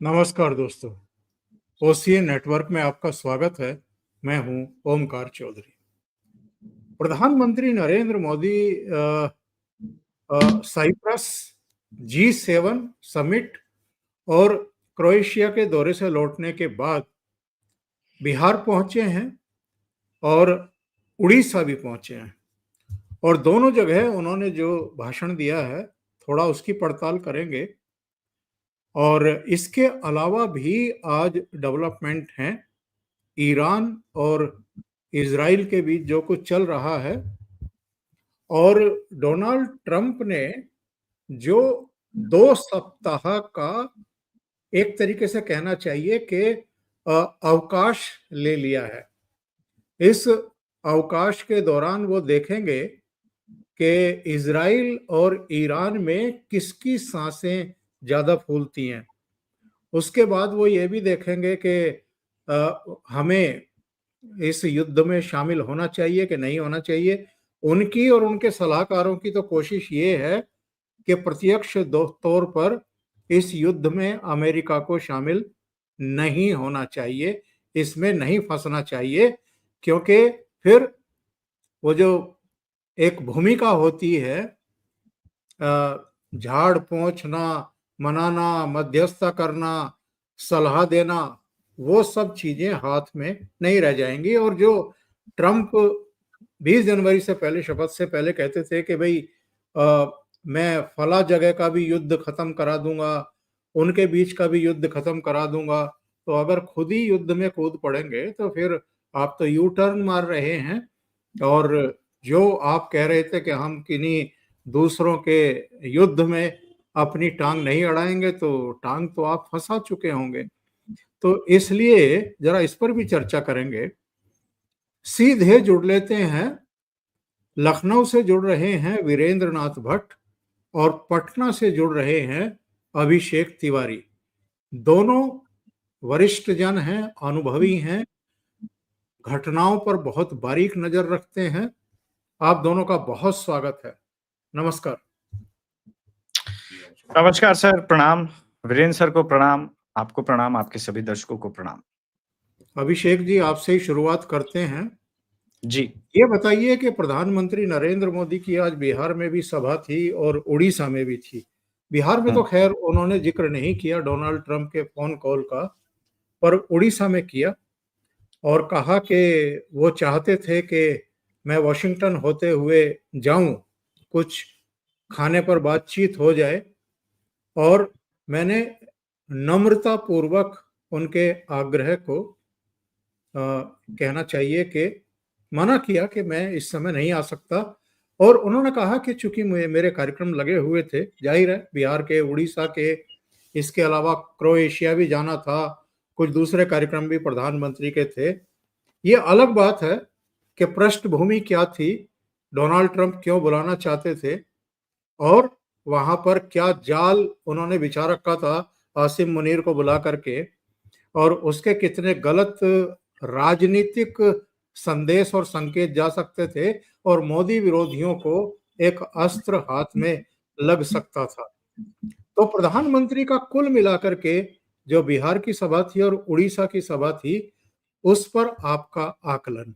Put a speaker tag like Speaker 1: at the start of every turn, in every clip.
Speaker 1: नमस्कार दोस्तों, OCA network में आपका स्वागत है। मैं हूं ओमकार चौधरी। प्रधानमंत्री Narendra Modi Cyprus G7 summit और क्रोएशिया के दौरे से लौटने के बाद बिहार पहुंचे हैं और उड़ीसा भी पहुंचे हैं और दोनों जगह उन्होंने जो भाषण दिया है थोड़ा उसकी पड़ताल करेंगे। और इसके अलावा भी आज डेवलपमेंट हैं ईरान और इजराइल के बीच जो कुछ चल रहा है, और डोनाल्ड ट्रंप ने जो 2 सप्ताह का एक तरीके से कहना चाहिए कि अवकाश ले लिया है। इस अवकाश के दौरान वो देखेंगे कि इजराइल और ईरान में किसकी सांसें ज्यादा फूलती हैं। उसके बाद वो ये भी देखेंगे कि हमें इस युद्ध में शामिल होना चाहिए कि नहीं होना चाहिए। उनकी और उनके सलाहकारों की तो कोशिश ये है कि प्रत्यक्ष तौर पर इस युद्ध में अमेरिका को शामिल नहीं होना चाहिए, इसमें नहीं फंसना चाहिए, क्योंकि फिर वो जो एक भूमिका होती है झाड़ पोंछना, मनाना, मध्यस्थता करना, सलाह देना, वो सब चीजें हाथ में नहीं रह जाएंगी। और जो ट्रंप 20 जनवरी से पहले, शपथ से पहले कहते थे कि भाई मैं फला जगह का भी युद्ध खत्म करा दूंगा, उनके बीच का भी युद्ध खत्म करा दूंगा, तो अगर खुद ही युद्ध में कूद पड़ेंगे तो फिर आप तो यू टर्न मार रहे हैं। और जो आप कह रहे थे कि हम किन्हीं दूसरों के युद्ध में अपनी टांग नहीं अड़ाएंगे, तो टांग तो आप फंसा चुके होंगे। तो इसलिए जरा इस पर भी चर्चा करेंगे। सीधे जुड़ लेते हैं। लखनऊ से जुड़ रहे हैं वीरेंद्र नाथ भट्ट और पटना से जुड़ रहे हैं अभिषेक तिवारी। दोनों वरिष्ठ जन हैं, अनुभवी हैं, घटनाओं पर बहुत बारीक नजर रखते हैं। आप दोनों का बहुत स्वागत है। नमस्कार।
Speaker 2: नमस्कार सर, प्रणाम। वीरेंद्र सर को प्रणाम, आपको प्रणाम, आपके सभी दर्शकों को प्रणाम।
Speaker 1: अभिषेक जी, आपसे ही शुरुआत करते हैं।
Speaker 2: जी,
Speaker 1: ये बताइए कि प्रधानमंत्री नरेंद्र मोदी की आज बिहार में भी सभा थी और उड़ीसा में भी थी। बिहार में तो खैर उन्होंने जिक्र नहीं किया डोनाल्ड ट्रंप के फोन कॉल का, पर उड़ीसा में किया और कहा कि वो चाहते थे कि मैं वॉशिंगटन होते हुए जाऊं, कुछ खाने पर बातचीत हो जाए। और मैंने नम्रता पूर्वक उनके आग्रह को कहना चाहिए कि मना किया कि मैं इस समय नहीं आ सकता। और उन्होंने कहा कि चूंकि मेरे कार्यक्रम लगे हुए थे, जाहिर है बिहार के, उड़ीसा के, इसके अलावा क्रोएशिया भी जाना था, कुछ दूसरे कार्यक्रम भी प्रधानमंत्री के थे। ये अलग बात है कि पृष्ठभूमि क्या थी, डोनाल्ड ट्रंप क्यों बुलाना चाहते थे और वहां पर क्या जाल उन्होंने बिछा रखा था आसिम मुनीर को बुला करके, और उसके कितने गलत राजनीतिक संदेश और संकेत जा सकते थे और मोदी विरोधियों को एक अस्त्र हाथ में लग सकता था। तो प्रधानमंत्री का कुल मिलाकर के जो बिहार की सभा थी और उड़ीसा की सभा थी, उस पर आपका आकलन।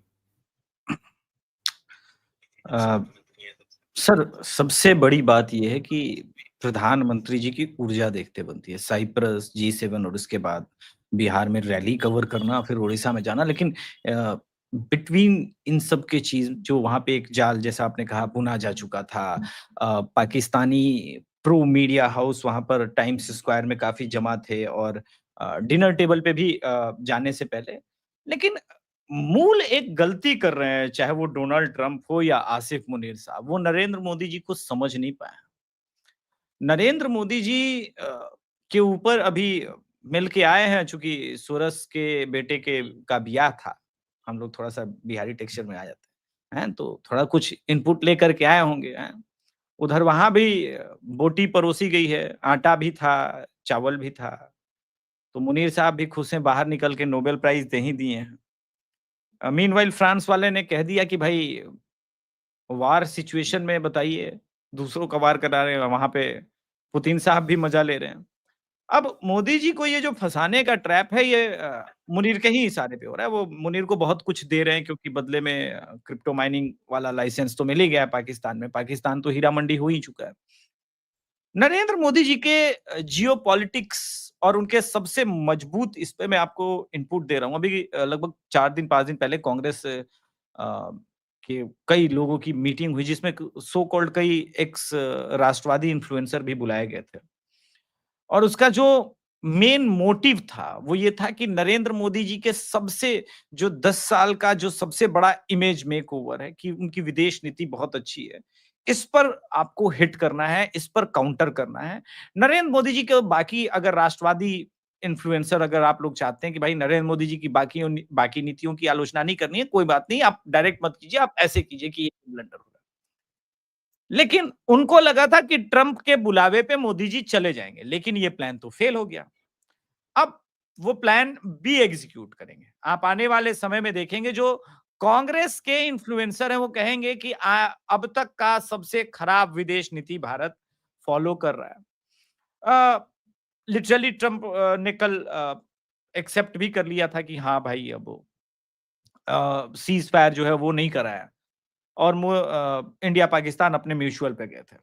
Speaker 2: सर, सबसे बड़ी बात यह है कि प्रधानमंत्री जी की ऊर्जा देखते बनती है। साइप्रस, G7 और उसके बाद बिहार में रैली कवर करना, फिर उड़ीसा में जाना। लेकिन बिटवीन इन सब के चीज जो वहां पे एक जाल, जैसा आपने कहा, बुना जा चुका था। पाकिस्तानी प्रो मीडिया हाउस वहां पर टाइम्स स्क्वायर में काफी जमा थे और डिनर टेबल पे भी जाने से पहले। लेकिन मूल एक गलती कर रहे हैं, चाहे वो डोनाल्ड ट्रंप हो या आसिफ मुनीर साहब, वो नरेंद्र मोदी जी को समझ नहीं पाए। नरेंद्र मोदी जी के ऊपर अभी मिल के आए हैं, चूंकि सोरस के बेटे के का ब्याह था। हम लोग थोड़ा सा बिहारी टेक्सचर में आ जाते हैं, तो थोड़ा कुछ इनपुट लेकर के आए होंगे हैं। उधर वहां भी बोटी परोसी गई है, आटा भी था, चावल भी था। तो मुनीर साहब भी खुश हैं, बाहर निकल के नोबेल प्राइज दे ही दिए हैं। मीनवाइल फ्रांस वाले ने कह दिया कि भाई वार सिचुएशन में बताइए, दूसरों का वार करा रहे हैं, वहां पे पुतिन साहब भी मजा ले रहे हैं। अब मोदी जी को ये जो फँसाने का ट्रैप है ये मुनीर के ही इशारे पे हो रहा है। वो मुनीर को बहुत कुछ दे रहे हैं क्योंकि बदले में क्रिप्टो माइनिंग वाला लाइसेंस तो मिल ही गया है पाकिस्तान में। पाकिस्तान तो हीरा मंडी हो ही चुका है। नरेंद्र मोदी जी के जियोपॉलिटिक्स और उनके सबसे मजबूत इस पे मैं आपको इनपुट दे रहा हूँ। अभी लगभग 4 दिन 5 दिन पहले कांग्रेस के कई लोगों की मीटिंग हुई जिसमें सो कॉल्ड कई एक्स राष्ट्रवादी इन्फ्लुएंसर भी बुलाए गए थे। और उसका जो मेन मोटिव था वो ये था कि नरेंद्र मोदी जी के सबसे जो 10 साल का जो सबसे बड़ा इमेज मेकओवर है कि उनकी विदेश नीति बहुत अच्छी है। इस पर आपको हिट करना है, इस पर काउंटर करना है। नरेंद्र मोदी जी के बाकी अगर राष्ट्रवादी इन्फ्लुएंसर अगर आप लोग चाहते हैं कि भाई नरेंद्र मोदी जी की बाकी नीतियों की आलोचना नहीं करनी है, कोई बात नहीं, आप डायरेक्ट मत कीजिए, आप ऐसे कीजिए कि ये ब्लंडर हो रहा है। लेकिन उनको लगा था कि ट्रंप के बुलावे पे मोदी जी चले जाएंगे, लेकिन ये प्लान तो फेल हो गया। अब वो प्लान बी एग्जीक्यूट करेंगे। आप आने वाले समय में देखेंगे जो कांग्रेस के इन्फ्लुएंसर हैं वो कहेंगे कि अब तक का सबसे खराब विदेश नीति भारत फॉलो कर रहा है। लिटरली ट्रंप ने कल एक्सेप्ट भी कर लिया था कि हाँ भाई अब सीज फायर जो है वो नहीं करा है और इंडिया पाकिस्तान अपने म्यूचुअल पे गए थे।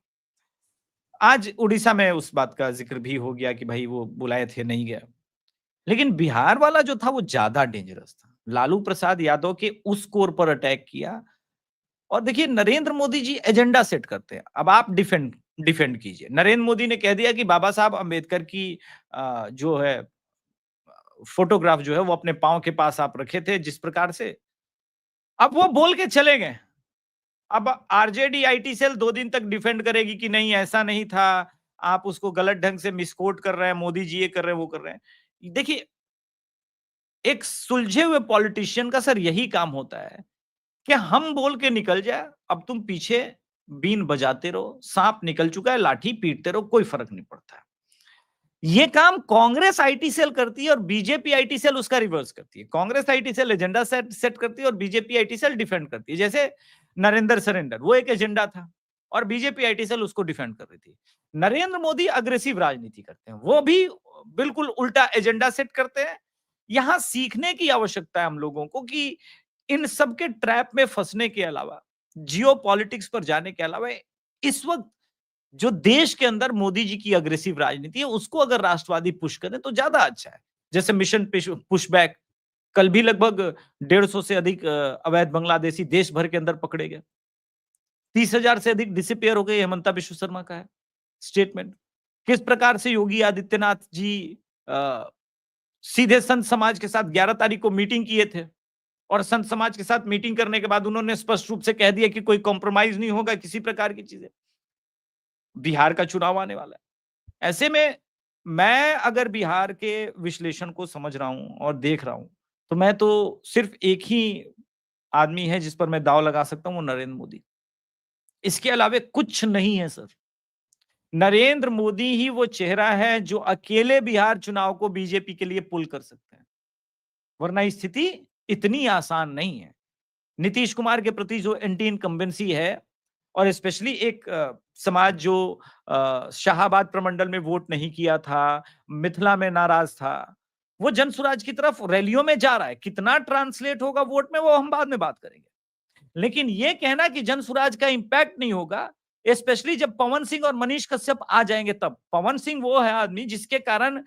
Speaker 2: आज उड़ीसा में उस बात का जिक्र भी हो गया कि भाई वो बुलाए थे नहीं गया। लेकिन बिहार वाला जो था वो ज्यादा डेंजरस था। लालू प्रसाद यादव के उस कोर पर अटैक किया और देखिए नरेंद्र मोदी जी एजेंडा सेट करते हैं। अब आप डिफेंड डिफेंड कीजिए। नरेंद्र मोदी ने कह दिया कि बाबा साहब अंबेडकर की जो है फोटोग्राफ जो है वो अपने पांव के पास आप रखे थे जिस प्रकार से, अब वो बोल के चले गए। अब आरजेडी आईटी सेल 2 दिन तक डिफेंड करेगी कि नहीं ऐसा नहीं था, आप उसको गलत ढंग से मिसकोट कर रहे हैं, मोदी जी ये कर रहे हैं, वो कर रहे हैं। देखिए, एक सुलझे हुए पॉलिटिशियन का सर यही काम होता है कि हम बोल के निकल जाए, अब तुम पीछे बीन बजाते रहो, सांप निकल चुका है, लाठी पीटते रहो, कोई फर्क नहीं पड़ता है। ये काम कांग्रेस आईटी सेल करती है और बीजेपी आईटी सेल उसका रिवर्स करती है। Congress IT cell agenda set करती है और बीजेपी आईटी सेल डिफेंड करती है। जैसे नरेंद्र सरेंडर वो एक एजेंडा था और बीजेपी आईटी सेल उसको डिफेंड कर रही थी। नरेंद्र मोदी अग्रेसिव राजनीति करते हैं, वो भी बिल्कुल उल्टा एजेंडा सेट करते हैं। यहां सीखने की आवश्यकता है हम लोगों को कि इन सबके ट्रैप में फंसने के अलावा, जियो पॉलिटिक्स पर जाने के अलावा, इस वक्त जो देश के अंदर मोदी जी की अग्रेसिव राजनीति है उसको अगर राष्ट्रवादी पुश करें तो ज्यादा अच्छा है। जैसे मिशन पुशबैक, कल भी लगभग 150 से अधिक अवैध बांग्लादेशी देश भर के अंदर पकड़े गए। 30,000 से अधिक डिसअपियर हो गए, हेमंता विश्व शर्मा का है स्टेटमेंट। किस प्रकार से योगी आदित्यनाथ जी सीधे संत समाज के साथ 11 तारीख को मीटिंग किए थे और संत समाज के साथ मीटिंग करने के बाद उन्होंने स्पष्ट रूप से कह दिया कि कोई कॉम्प्रोमाइज नहीं होगा किसी प्रकार की चीजें। बिहार का चुनाव आने वाला है। ऐसे में मैं अगर बिहार के विश्लेषण को समझ रहा हूं और देख रहा हूं तो मैं तो सिर्फ एक ही आदमी है जिस पर मैं दांव लगा सकता हूं, वो नरेंद्र मोदी। इसके अलावा कुछ नहीं है सर। नरेंद्र मोदी ही वो चेहरा है जो अकेले बिहार चुनाव को बीजेपी के लिए पुल कर सकते हैं, वरना स्थिति इतनी आसान नहीं है। नीतीश कुमार के प्रति जो एंटी इनकम्बेंसी है और स्पेशली एक समाज जो शाहाबाद प्रमंडल में वोट नहीं किया था, मिथिला में नाराज था, वो जन स्वराज की तरफ रैलियों में जा रहा है। कितना ट्रांसलेट होगा वोट में वो हम बाद में बात करेंगे। लेकिन ये कहना कि जन स्वराज का इंपैक्ट नहीं होगा, स्पेशली जब पवन सिंह और मनीष कश्यप आ जाएंगे तब। पवन सिंह वो है आदमी जिसके कारण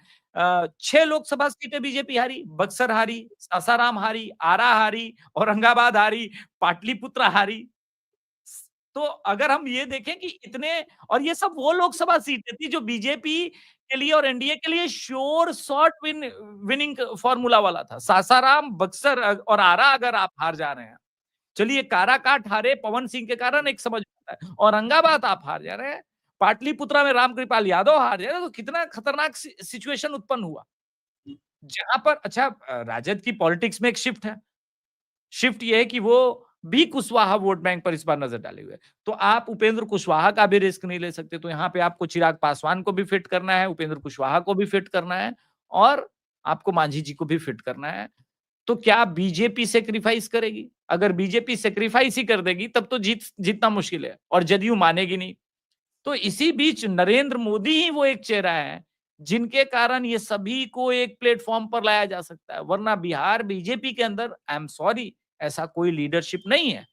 Speaker 2: 6 लोकसभा सीटें बीजेपी हारी, बक्सर हारी, सासाराम हारी, आरा हारी, औरंगाबाद हारी, पाटलिपुत्र हारी। तो अगर हम ये देखें कि इतने, और ये सब वो लोकसभा सीटें थी जो बीजेपी के लिए और एनडीए के लिए श्योर शॉर्ट विनिंग फॉर्मूला वाला था। सासाराम, बक्सर और आरा अगर आप हार जा रहे हैं, चलिए काराकाट हारे पवन सिंह के कारण एक समझ आता है, औरंगाबाद आप हार जा रहे हैं, पाटलिपुत्रा में रामकृपाल यादव हार जा रहे हैं, तो कितना खतरनाक सिचुएशन उत्पन्न हुआ। जहां पर अच्छा राजद की पॉलिटिक्स में एक शिफ्ट है। शिफ्ट ये है कि वो भी कुशवाहा वोट बैंक पर इस बार नजर डाले हुए। तो आप उपेंद्र कुशवाहा का भी रिस्क नहीं ले सकते। तो यहाँ पे आपको चिराग पासवान को भी फिट करना है, उपेंद्र कुशवाहा को भी फिट करना है और आपको मांझी जी को भी फिट करना है। तो क्या बीजेपी सेक्रीफाइस करेगी? अगर बीजेपी सेक्रीफाइस ही कर देगी तब तो जीतना मुश्किल है और जदयू मानेगी नहीं। तो इसी बीच नरेंद्र मोदी ही वो एक चेहरा है
Speaker 3: जिनके कारण ये सभी को एक प्लेटफॉर्म पर लाया जा सकता है। वरना बिहार बीजेपी के अंदर आई एम सॉरी ऐसा कोई लीडरशिप नहीं है।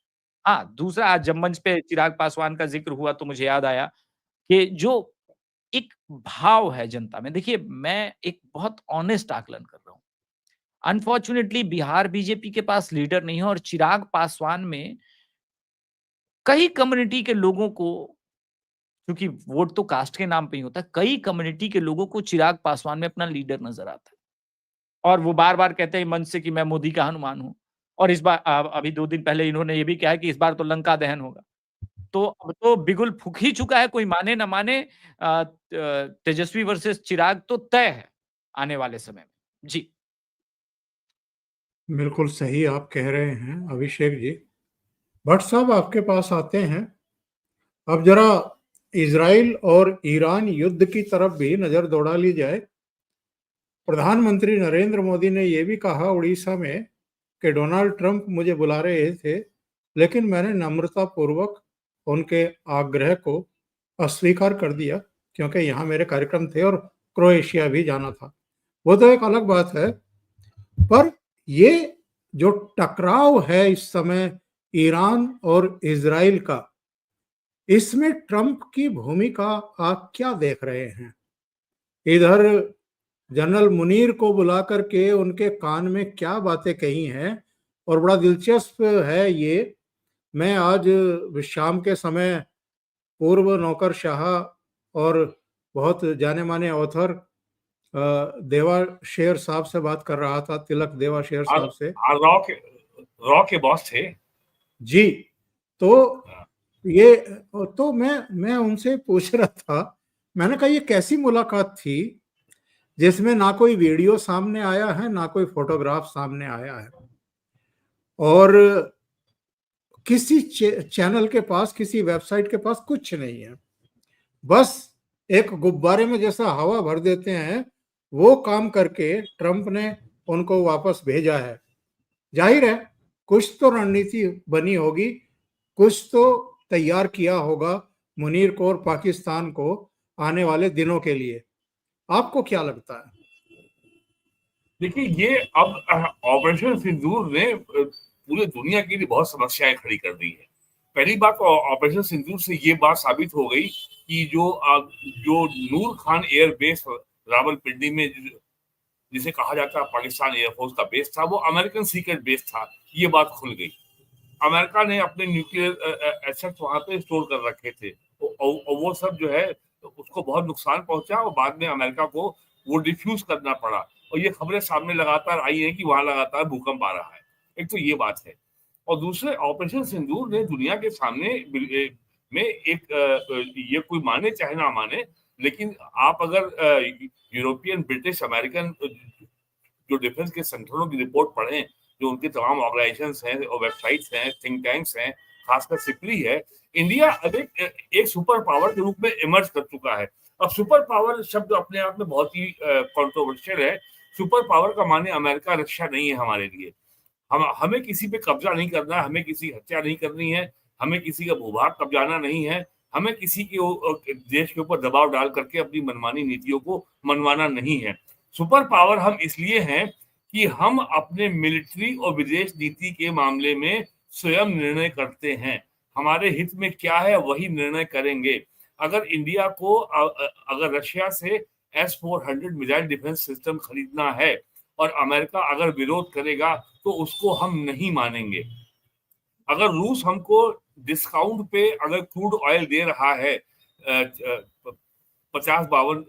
Speaker 3: हाँ, दूसरा आज जब मंच पे चिराग पासवान का ज़िक्र हुआ तो मुझे याद आया कि जो एक भाव है जनता में, देखिए मैं एक बहुत ऑनेस्ट आकलन कर रहा हूँ। अनफॉर्च्यूनेटली बिहार बीजेपी के पास लीडर नहीं है और चिराग पासवान में कई कम्युनिटी के लोगों को, क्योंकि वोट तो कास्ट के नाम पे ही होता है, कई कम्युनिटी के लोगों को चिराग पासवान में अपना लीडर नज़र आता है। और वो बार-बार कहते हैं मंच से कि मैं मोदी का हनुमान हूँ। और इस बार अभी 2 दिन पहले इन्होंने ये भी कहा है कि इस बार तो लंका दहन होगा। तो अब तो बिगुल फूँक ही चुका है, कोई माने ना माने तेजस्वी वर्सेस चिराग तो तय है आने वाले समय में। जी।
Speaker 1: बिल्कुल सही आप कह रहे हैं अभिषेक जी। भट्ट साहब आपके पास आते हैं। अब जरा इजराइल और ईरान युद्ध की तरफ भी नजर दौड़ा ली जाए। प्रधानमंत्री नरेंद्र मोदी ने यह भी कहा उड़ीसा में कि डोनाल्ड ट्रंप मुझे बुला रहे थे, लेकिन मैंने नम्रता पूर्वक उनके आग्रह को अस्वीकार कर दिया क्योंकि यहाँ मेरे कार्यक्रम थे और क्रोएशिया भी जाना था। वो तो एक अलग बात है, पर ये जो टकराव है इस समय ईरान और इजराइल का, इसमें ट्रंप की भूमिका आप क्या देख रहे हैं? इधर जनरल मुनीर को बुला करके उनके कान में क्या बातें कही हैं, और बड़ा दिलचस्प है ये। मैं आज शाम के समय पूर्व नौकरशाह और बहुत जाने माने ऑथर देवा शेर साहब से बात कर रहा था, तिलक देवा शेर साहब से।
Speaker 4: रॉ के बॉस थे
Speaker 1: जी। तो ये तो मैं उनसे पूछ रहा था, मैंने कहा ये कैसी मुलाकात थी जिसमें ना कोई वीडियो सामने आया है ना कोई फोटोग्राफ सामने आया है, और किसी चैनल के पास, किसी वेबसाइट के पास कुछ नहीं है। बस एक गुब्बारे में जैसा हवा भर देते हैं, वो काम करके ट्रंप ने उनको वापस भेजा है। जाहिर है कुछ तो रणनीति बनी होगी, कुछ तो तैयार किया होगा मुनीर को और पाकिस्तान को आने वाले दिनों के लिए। आपको क्या लगता है?
Speaker 4: देखिए, ये अब ऑपरेशन सिंदूर ने पूरी दुनिया के लिए बहुत समस्याएं खड़ी कर दी है। पहली बात तो ऑपरेशन सिंदूर से ये बात साबित हो गई कि जो नूर खान एयरबेस रावलपिंडी में जिसे कहा जाता है पाकिस्तान एयरफोर्स का बेस था, वो अमेरिकन सीक्रेट बेस था। ये बात खुल गई। अमेरिका ने अपने न्यूक्लियर एसेट्स वहां पे स्टोर कर रखे थे, और वो सब जो है उसको बहुत नुकसान पहुंचा और बाद में अमेरिका को वो डिफ्यूज करना पड़ा। और ये खबरें सामने लगातार आई हैं कि वहां लगातार भूकंप आ रहा है। एक तो ये बात है, और दूसरे ऑपरेशन सिंदूर ने दुनिया के सामने में एक ये कोई माने चाहे ना माने, लेकिन आप अगर यूरोपियन, ब्रिटिश, अमेरिकन जो डिफेंस के संगठनों की रिपोर्ट पढ़ें, जो उनके तमाम ऑर्गेनाइजेशंस हैं और वेबसाइट्स हैं, थिंक टैंक्स हैं, खासकर सिपली है, इंडिया अब एक सुपर पावर के रूप में इमर्ज कर चुका है। अब सुपर पावर शब्द अपने आप में बहुत ही कंट्रोवर्शियल है। सुपर पावर का माने अमेरिका, रशिया नहीं है हमारे लिए। हमें किसी पे कब्जा नहीं करना है, हमें किसी हत्या नहीं करनी है, हमें किसी का भूभाग कब्जाना नहीं है, हमें किसी के देश के ऊपर दबाव डाल करके अपनी मनमानी नीतियों को मनवाना नहीं है। सुपर पावर हम इसलिए हैं कि हम अपने मिलिट्री और विदेश नीति के मामले में स्वयं निर्णय करते हैं। हमारे हित में क्या है वही निर्णय करेंगे। अगर इंडिया को अगर रशिया से S-400 मिसाइल डिफेंस सिस्टम खरीदना है और अमेरिका अगर विरोध करेगा तो उसको हम नहीं मानेंगे। अगर रूस हमको डिस्काउंट पे अगर क्रूड ऑयल दे रहा है 50-52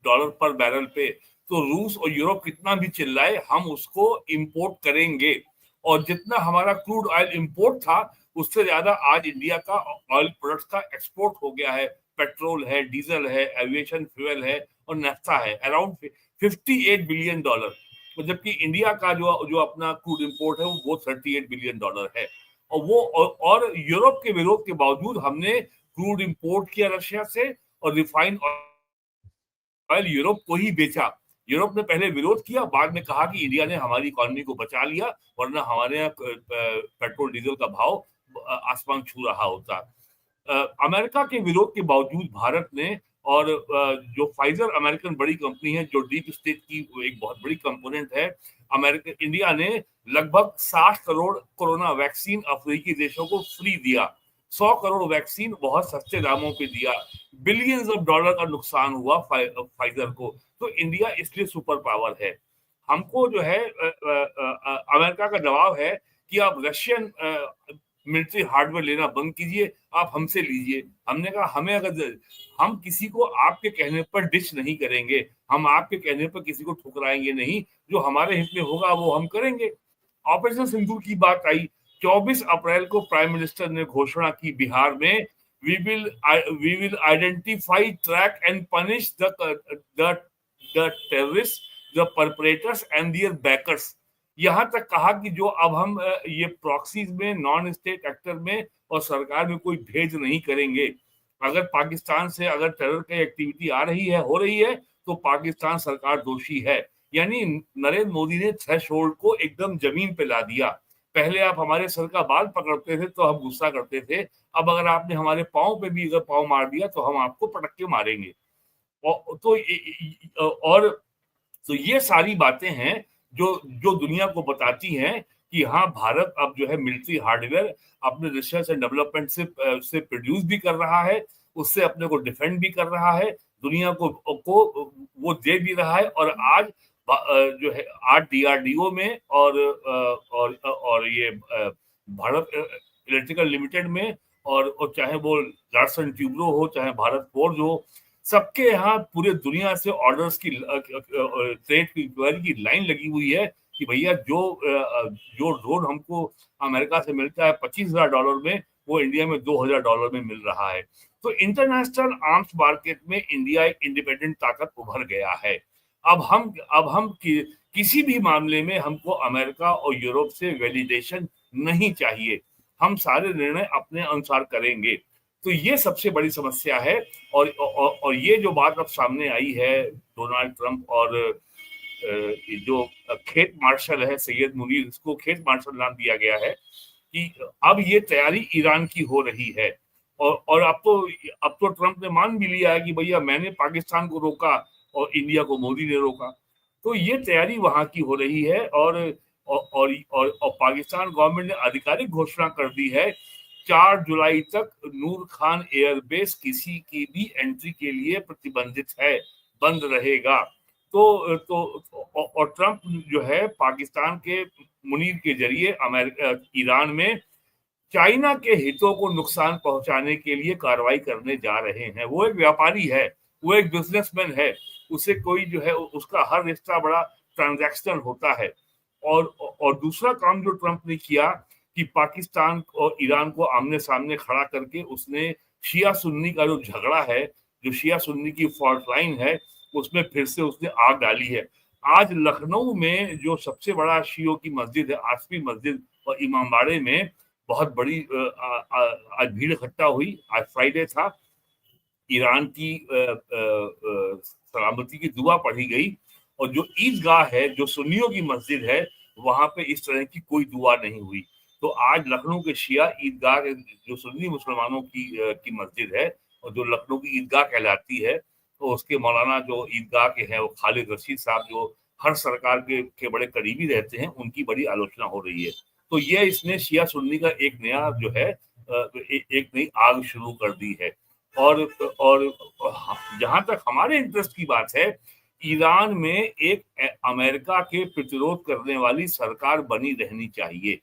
Speaker 4: डॉलर पर बैरल पे, तो रूस और यूरोप कितना भी चिल्लाए हम उसको इंपोर्ट करेंगे। और जितना हमारा क्रूड ऑयल इंपोर्ट था उससे ज्यादा आज इंडिया का ऑयल प्रोडक्ट्स का एक्सपोर्ट हो गया है। पेट्रोल है, डीजल है, एविएशन फ्यूल है और नेफ्था है, अराउंड $58 बिलियन। जबकि इंडिया का जो अपना क्रूड इंपोर्ट है वो $38 बिलियन है। और यूरोप के विरोध के बावजूद हमने क्रूड इंपोर्ट किया रशिया से और रिफाइंड ऑयल यूरोप को ही बेचा। यूरोप ने पहले विरोध किया, बाद में कहा कि इंडिया ने हमारी इकोनॉमी को बचा लिया, वरना हमारे यहाँ पेट्रोल डीजल का भाव आसमान छू रहा होता। अमेरिका के विरोध के बावजूद भारत ने और जो फाइजर अमेरिकन बड़ी कंपनी है, जो डीप स्टेट की एक बहुत बड़ी कंपोनेंट है, इंडिया ने लगभग 60 करोड़ कोरोना वैक्सीन अफ्रीकी देशों को फ्री दिया। 100 करोड़ वैक्सीन बहुत सस्ते दामों पे दिया। बिलियंस ऑफ डॉलर का नुकसान हुआ फाइजर को। तो इंडिया इसलिए सुपर पावर है। हमको जो है अमेरिका का दबाव है कि आप रशियन मिलिट्री हार्डवेयर लेना बंद कीजिए, आप हमसे लीजिए। हमने कहा हमें अगर हम किसी को आपके कहने पर डिच नहीं करेंगे, हम आपके कहने पर किसी को ठुकराएंगे नहीं, जो हमारे हित में होगा वो हम करेंगे। ऑपरेशन सिंदूर की बात आई, 24 अप्रैल को प्राइम मिनिस्टर ने घोषणा की बिहार में, we will identify, track and punish the terrorist, the perpetrators and their backers. यहां तक कहा कि जो अब हम ये प्रॉक्सीज में, नॉन स्टेट एक्टर में और सरकार में कोई भेद नहीं करेंगे। अगर पाकिस्तान से अगर टेरर की एक्टिविटी आ रही है, हो रही है, तो पाकिस्तान सरकार दोषी है। यानी नरेंद्र मोदी ने थ्रेशोल्ड को एकदम जमीन पे ला दिया। पहले आप हमारे सर का बाल पकड़ते थे तो हम गुस्सा करते थे, अब अगर आपने हमारे पाँव पे भी अगर पाँव मार दिया तो हम आपको पटक के मारेंगे। और तो ये सारी बातें हैं जो दुनिया को बताती हैं कि हाँ, भारत अब जो है मिलिट्री हार्डवेयर अपने रिसर्च एंड डेवलपमेंट से प्रोड्यूस भी कर रहा है, उससे अपने को डिफेंड भी कर रहा है, दुनिया को वो दे भी रहा है। और आज जो है आज DRDO में और ये भारत इलेक्ट्रिकल लिमिटेड में और चाहे वो लार्सन ट्यूब्रो हो, चाहे भारत फोर्ज हो, सबके यहाँ पूरे दुनिया से ऑर्डर्स की ट्रेड की इंक्वायरी की लाइन लगी हुई है कि भैया जो ड्रोन हमको अमेरिका से मिलता है $25,000 में, वो इंडिया में $2,000 में मिल रहा है। तो इंटरनेशनल आर्म्स मार्केट में इंडिया एक इंडिपेंडेंट ताकत उभर गया है। अब हम किसी भी मामले में हमको अमेरिका और यूरोप से वैलिडेशन नहीं चाहिए, हम सारे निर्णय अपने अनुसार करेंगे। तो ये सबसे बड़ी समस्या है। और ये जो बात अब सामने आई है डोनाल्ड ट्रंप और जो खेत मार्शल है सैयद मुनीर, इसको खेत मार्शल नाम दिया गया है, कि अब ये तैयारी ईरान की हो रही है। और अब तो ट्रंप ने मान भी लिया है कि भैया मैंने पाकिस्तान को रोका और इंडिया को मोदी ने रोका। तो ये तैयारी वहां की हो रही है। और पाकिस्तान गवर्नमेंट ने आधिकारिक घोषणा कर दी है, 4 जुलाई तक नूर खान एयरबेस किसी की भी एंट्री के लिए प्रतिबंधित है, बंद रहेगा। तो ट्रंप जो है पाकिस्तान के मुनीर के जरिए ईरान में चाइना के हितों को नुकसान पहुंचाने के लिए कार्रवाई करने जा रहे हैं। वो एक व्यापारी है, वो एक बिजनेसमैन है, उसे कोई जो है उसका हर रिश्ता बड़ा ट्रांजैक्शनल होता है। और दूसरा काम जो ट्रंप ने किया कि पाकिस्तान और ईरान को आमने सामने खड़ा करके उसने शिया सुन्नी का जो झगड़ा है, जो शिया सुन्नी की फॉल्ट लाइन है, उसमें फिर से उसने आग डाली है। आज लखनऊ में जो सबसे बड़ा शियों की मस्जिद है, आसफी मस्जिद और इमामबाड़े में बहुत बड़ी आज भीड़ इकट्ठा हुई। आज फ्राइडे था, ईरान की सलामती की दुआ पढ़ी गई। और जो ईदगाह है, जो सुन्नियों की मस्जिद है, वहां पे इस तरह की कोई दुआ नहीं हुई। तो आज लखनऊ के शिया ईदगाह, जो सुन्नी मुसलमानों की मस्जिद है और जो लखनऊ की ईदगाह कहलाती है, तो उसके मौलाना जो ईदगाह के हैं वो खालिद रशीद साहब, जो हर सरकार के बड़े करीबी रहते हैं, उनकी बड़ी आलोचना हो रही है। तो ये इसने शिया सुन्नी का एक नया जो है एक नई आग शुरू कर दी है। और जहां तक हमारे इंटरेस्ट की बात है, ईरान में एक अमेरिका के प्रतिरोध करने वाली सरकार बनी रहनी चाहिए।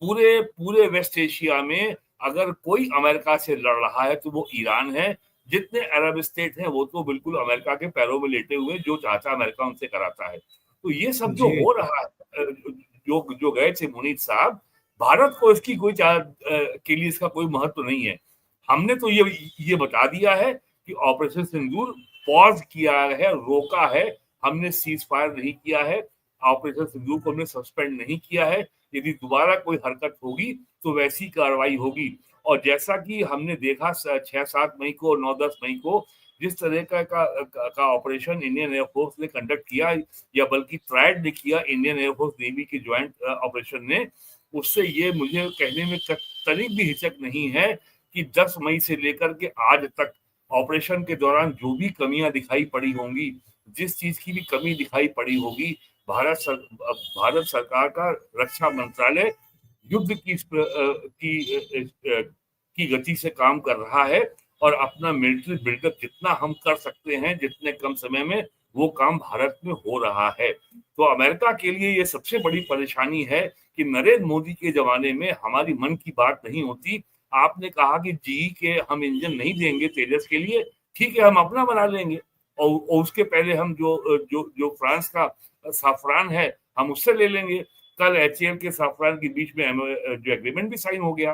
Speaker 4: पूरे वेस्ट एशिया में अगर कोई अमेरिका से लड़ रहा है तो वो ईरान है। जितने अरब स्टेट हैं वो तो बिल्कुल अमेरिका के पैरों में लेटे हुए, जो चाहता अमेरिका उनसे कराता है। तो ये सब जो हो रहा है, जो गए थे मुनीर साहब, भारत को इसकी कोई के लिए इसका कोई महत्व नहीं है। हमने तो ये बता दिया है कि ऑपरेशन सिंदूर पॉज किया है, रोका है, हमने सीज फायर नहीं किया है, ऑपरेशन सिंदूर को हमने सस्पेंड नहीं किया है। यदि दोबारा कोई हरकत होगी तो वैसी कार्रवाई होगी। और जैसा कि हमने देखा 6-7 मई को, 9-10 मई को जिस तरह का ऑपरेशन इंडियन एयरफोर्स ने कंडक्ट किया, या बल्कि ट्राइड ने किया इंडियन एयरफोर्स नेवी के ज्वाइंट ऑपरेशन ने, उससे ये मुझे कहने में तनिक भी हिचक नहीं है कि 10 मई से लेकर के आज तक ऑपरेशन के दौरान जो भी कमियां दिखाई पड़ी होंगी, जिस चीज की भी कमी दिखाई पड़ी होगी, भारत सरकार का रक्षा मंत्रालय युद्ध की गति से काम कर रहा है और अपना मिलिट्री बिल्डअप जितना हम कर सकते हैं जितने कम समय में, वो काम भारत में हो रहा है। तो अमेरिका के लिए ये सबसे बड़ी परेशानी है कि नरेंद्र मोदी के जमाने में हमारी मन की बात नहीं होती। आपने कहा कि जी के हम इंजन नहीं देंगे तेजस के लिए, ठीक है, हम अपना बना लेंगे, और उसके पहले हम जो फ्रांस का साफरान है हम उससे ले लेंगे। कल HAL के साफरान के बीच में जो एग्रीमेंट भी साइन हो गया।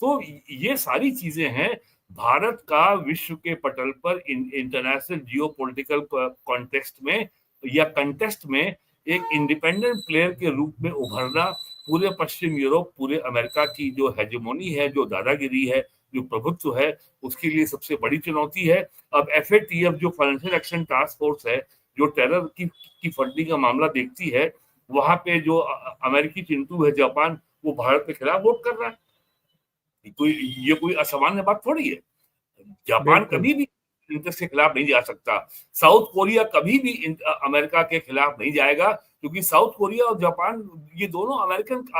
Speaker 4: तो ये सारी चीजें हैं। भारत का विश्व के पटल पर इंटरनेशनल जियोपॉलिटिकल कॉन्टेक्स्ट में या कंटेस्ट में एक इंडिपेंडेंट प्लेयर के रूप में उभरना पूरे पश्चिम यूरोप, पूरे अमेरिका की जो हेजेमोनी है, जो दादागिरी है, जो प्रभुत्व है, उसके लिए सबसे बड़ी चुनौती है। अब FATF जो फाइनेंशियल एक्शन टास्क फोर्स है, जो टेरर की फंडिंग का मामला देखती है, वहां पे जो अमेरिकी चिंटू है जापान, वो भारत के खिलाफ वोट कर रहा है। ये कोई असामान्य बात थोड़ी है। जापान कभी भी इंटरेस्ट के खिलाफ नहीं जा सकता। साउथ कोरिया कभी भी अमेरिका के खिलाफ नहीं जाएगा, क्योंकि साउथ कोरिया और जापान ये दोनों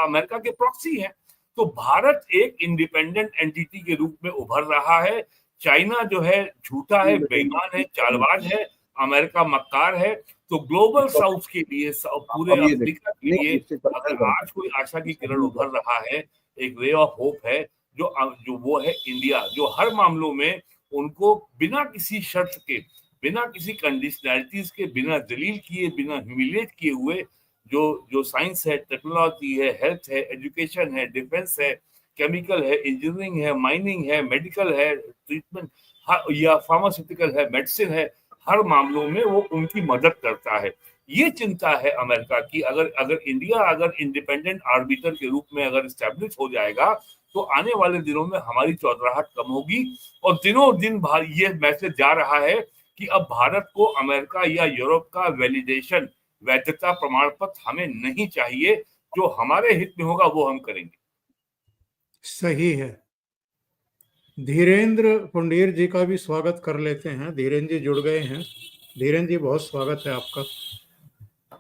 Speaker 4: अमेरिका के प्रॉक्सी हैं। तो भारत एक इंडिपेंडेंट एंटिटी के रूप में उभर रहा है। चाइना जो है झूठा है, बेईमान है, चालबाज है, अमेरिका मक्कार है। तो ग्लोबल साउथ के लिए, पूरे अफ्रीका के लिए अगर आज कोई आशा की किरण उभर रहा है, एक रे ऑफ होप है, जो वो है इंडिया, जो हर मामलों में उनको बिना किसी शर्त के, बिना किसी कंडीशनैलिटीज के, बिना दलील किए, बिना ह्यूमिलिएट किए हुए जो साइंस है, टेक्नोलॉजी है, हेल्थ है, एजुकेशन है, डिफेंस है, केमिकल है, इंजीनियरिंग है, माइनिंग है, मेडिकल है, ट्रीटमेंट या फार्मास्यूटिकल है, मेडिसिन है, हर मामलों में वो उनकी मदद करता है। ये चिंता है अमेरिका की। अगर इंडिया अगर इंडिपेंडेंट आर्बिटर के रूप में अगर स्टैब्लिश हो जाएगा, तो आने वाले दिनों में हमारी चौधराहट कम होगी। और दिनों दिन ये मैसेज जा रहा है कि अब भारत को अमेरिका या यूरोप का वैलिडेशन, वैधता प्रमाण पत्र हमें नहीं चाहिए। जो हमारे हित में होगा वो हम करेंगे।
Speaker 1: सही है। धीरेन्द्र पुंडीर जी का भी स्वागत कर लेते हैं। धीरेन्द्र जी जुड़ गए हैं। धीरेन्द्र जी, बहुत स्वागत है आपका।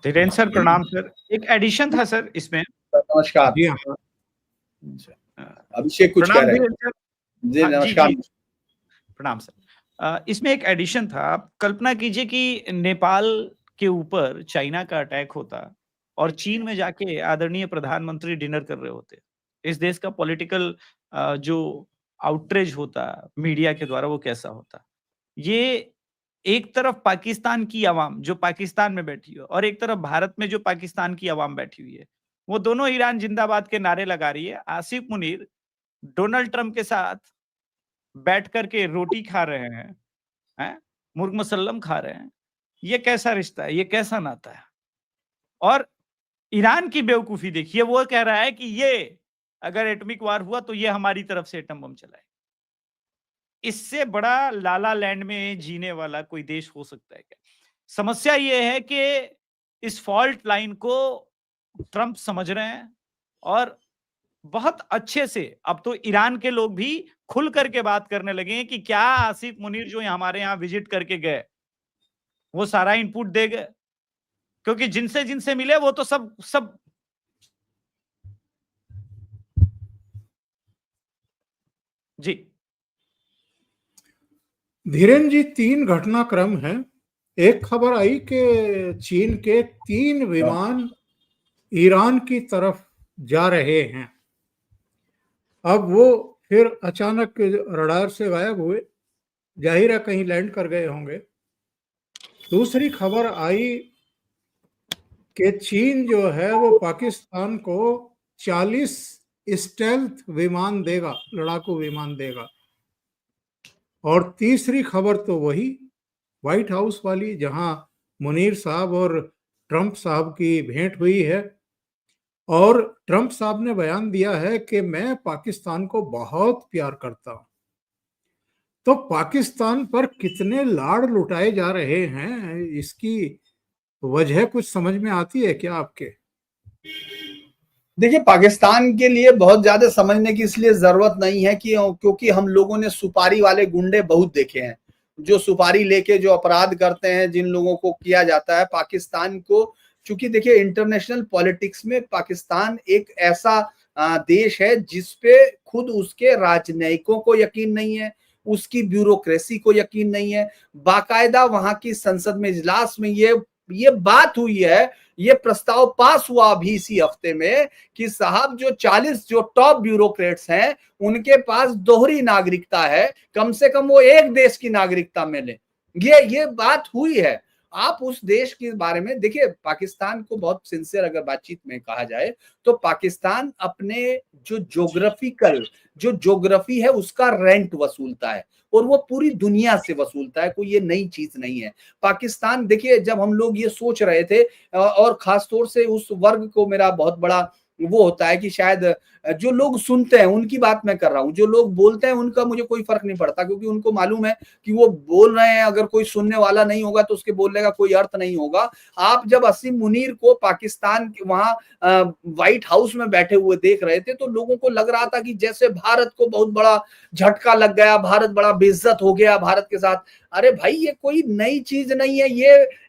Speaker 3: धीरेन्द्र सर प्रणाम सर। एक एडिशन था सर इसमें।
Speaker 5: नमस्कार
Speaker 1: जी हाँ,
Speaker 5: अभिषेक कुछ कह रहे हैं। जी नमस्कार।
Speaker 3: प्रणाम सर। इसमें एक एडिशन था। आप कल्पना कीजिए कि नेपाल के ऊपर चाइना का अटैक होता और चीन में जाके आदरणीय प्रधानमंत्री डिनर कर रहे होते। इस देश का पॉलिटिकल जो आउटरीच होता मीडिया के द्वारा, वो कैसा होता। ये एक तरफ पाकिस्तान की आवाम जो पाकिस्तान में बैठी है और एक तरफ भारत में जो पाकिस्तान की आवाम बैठी हुई है, वो दोनों ईरान जिंदाबाद के नारे लगा रही है। आसिफ मुनीर डोनाल्ड ट्रंप के साथ बैठ करके रोटी खा रहे हैं, मुर्ग मुसल्लम खा रहे हैं। ये कैसा रिश्ता है, ये कैसा नाता है। और ईरान की बेवकूफी देखिए, वो कह रहा है कि ये अगर एटॉमिक वार हुआ तो ये हमारी तरफ से एटम बम चलाए। इससे बड़ा लाला लैंड में जीने वाला कोई देश हो सकता है क्या? समस्या ये है कि इस फॉल्ट लाइन को ट्रंप समझ रहे हैं और बहुत अच्छे से अब तो ईरान के लोग भी खुल करके बात करने लगे हैं कि क्या आसिफ मुनीर जो हमारे यहाँ विजिट करके गए वो सारा इनपुट दे गए, क्योंकि जिनसे जिनसे मिले वो तो सब जी।
Speaker 1: धीरेन्द्र जी, 3 घटनाक्रम है। एक खबर आई कि चीन के 3 विमान ईरान की तरफ जा रहे हैं। अब वो फिर अचानक रडार से गायब हुए। जाहिर है कहीं लैंड कर गए होंगे। दूसरी खबर आई कि चीन जो है वो पाकिस्तान को 40 स्टेल्थ विमान देगा, लड़ाकू विमान देगा। और तीसरी खबर तो वही व्हाइट हाउस वाली, जहां मुनीर साहब और ट्रंप साहब की भेंट हुई है और ट्रंप साहब ने बयान दिया है कि मैं पाकिस्तान को बहुत प्यार करता हूं। तो पाकिस्तान पर कितने लाड़ लुटाए जा रहे हैं, इसकी वजह कुछ समझ में आती है क्या आपके?
Speaker 5: देखिए, पाकिस्तान के लिए बहुत ज्यादा समझने की इसलिए जरूरत नहीं है कि क्योंकि हम लोगों ने सुपारी वाले गुंडे बहुत देखे हैं। जो सुपारी लेके जो अपराध करते हैं, जिन लोगों को किया जाता है, पाकिस्तान को, चूंकि देखिए इंटरनेशनल पॉलिटिक्स में पाकिस्तान एक ऐसा देश है जिसपे खुद उसके राजनयिकों को यकीन नहीं है, उसकी ब्यूरोक्रेसी को यकीन नहीं है। बाकायदा वहां की संसद में इजलास में ये बात हुई है, ये प्रस्ताव पास हुआ अभी इसी हफ्ते में कि साहब जो 40 जो टॉप ब्यूरोक्रेट्स हैं उनके पास दोहरी नागरिकता है, कम से कम वो एक देश की नागरिकता मिले। ये बात हुई है। आप उस देश के बारे में देखिए, पाकिस्तान को बहुत सिंसियर अगर बातचीत में कहा जाए तो पाकिस्तान अपने जो ज्योग्राफी है उसका रेंट वसूलता है, और वो पूरी दुनिया से वसूलता है, कोई ये नई चीज नहीं है। पाकिस्तान देखिए, जब हम लोग ये सोच रहे थे, और खासतौर से उस वर्ग को मेरा बहुत बड़ा वो होता है कि शायद जो लोग सुनते हैं उनकी बात मैं कर रहा हूं, जो लोग बोलते हैं उनका मुझे कोई फर्क नहीं पड़ता, क्योंकि उनको मालूम है कि वो बोल रहे हैं, अगर कोई सुनने वाला नहीं होगा तो उसके बोलने का कोई अर्थ नहीं होगा। आप जब असीम मुनीर को पाकिस्तान के वहां व्हाइट हाउस में बैठे हुए देख रहे थे तो लोगों को लग रहा था कि जैसे भारत को बहुत बड़ा झटका लग गया, भारत बड़ा बेइज्जत हो गया भारत के साथ। अरे भाई, ये कोई नई चीज नहीं है।